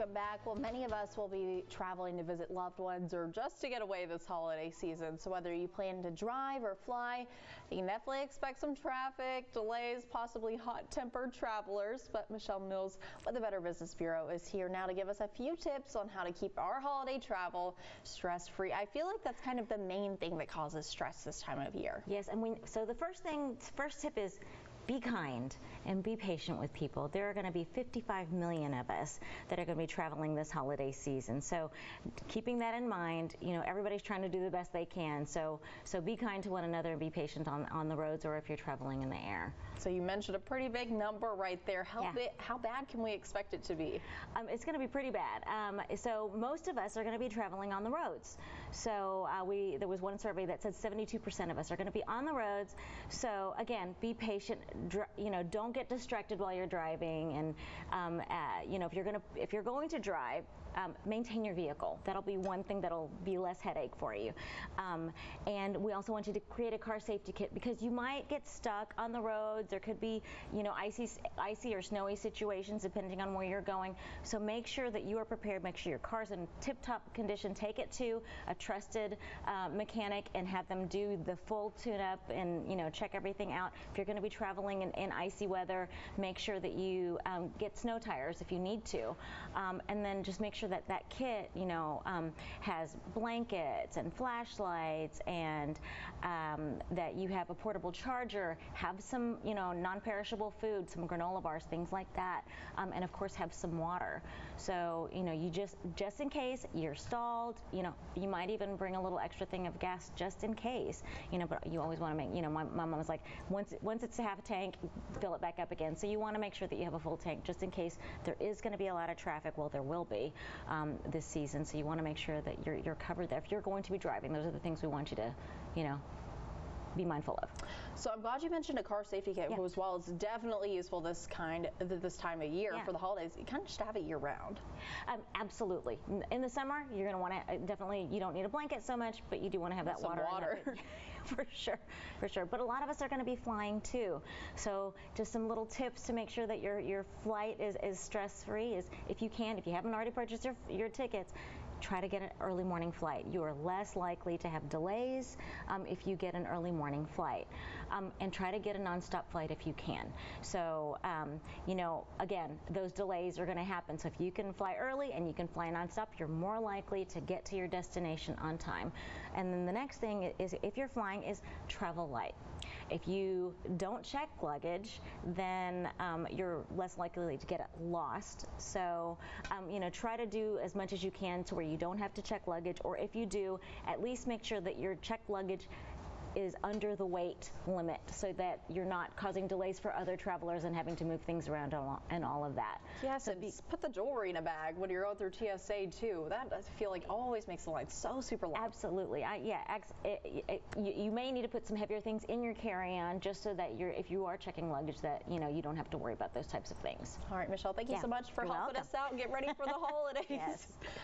Welcome back. Well, many of us will be traveling to visit loved ones or just to get away this holiday season. So whether you plan to drive or fly, you can definitely expect some traffic, delays, possibly hot-tempered travelers. But Michelle Mills with the Better Business Bureau is here now to give us a few tips on how to keep our holiday travel stress-free. I feel like that's kind of the main thing that causes stress this time of year. Yes, and so the first tip is be kind and be patient with people. There are going to be 55 million of us that are going to be traveling this holiday season. So keeping that in mind, you know, everybody's trying to do the best they can. So be kind to one another and be patient on the roads or if you're traveling in the air. So you mentioned a pretty big number right there. How bad can we expect it to be? It's going to be pretty bad. So most of us are going to be traveling on the roads. So there was one survey that said 72% of us are going to be on the roads. So again, be patient. You know, don't get distracted while you're driving, and you know, if you're going to drive, maintain your vehicle. That'll be one thing that'll be less headache for you. And we also want you to create a car safety kit because you might get stuck on the roads. There could be, you know, icy or snowy situations depending on where you're going. So make sure that you are prepared. Make sure your car's in tip-top condition. Take it to a trusted mechanic and have them do the full tune-up and, you know, check everything out. If you're going to be traveling in icy weather, make sure that you get snow tires if you need to, and then just make sure that that kit, you know, has blankets and flashlights, and that you have a portable charger, have some, you know, non-perishable food, some granola bars, things like that, and of course have some water. So, you know, you just in case you're stalled, you know, you might even bring a little extra thing of gas just in case, you know, but you always want to make, you know, my mom was like, once it's half a tank, fill it back up again. So you want to make sure that you have a full tank just in case there is going to be a lot of traffic. Well, there will be this season, so you want to make sure that you're covered there. If you're going to be driving, those are the things we want you to, you know, be mindful of. So I'm glad you mentioned a car safety kit because while it's definitely useful this time of year for the holidays, you kind of should have it year round. Absolutely. In the summer, you're going to want to definitely, you don't need a blanket so much, but you do want to have that water. For sure. But a lot of us are going to be flying too. So just some little tips to make sure that your flight is stress-free is if you haven't already purchased your tickets, try to get an early morning flight. You are less likely to have delays if you get an early morning flight. And try to get a nonstop flight if you can. So, you know, again, those delays are going to happen. So if you can fly early and you can fly nonstop, you're more likely to get to your destination on time. And then the next thing is, if you're flying, is travel light. If you don't check luggage, then you're less likely to get lost. So, you know, try to do as much as you can to where you don't have to check luggage, or if you do, at least make sure that your checked luggage is under the weight limit so that you're not causing delays for other travelers and having to move things around and all of that. Yes, so put the jewelry in a bag when you're going through TSA too. That I feel like always makes the line so super long. Absolutely. You may need to put some heavier things in your carry-on just so that if you are checking luggage, that, you know, you don't have to worry about those types of things. All right, Michelle, thank you so much for helping us out and get ready for the holidays. Yes.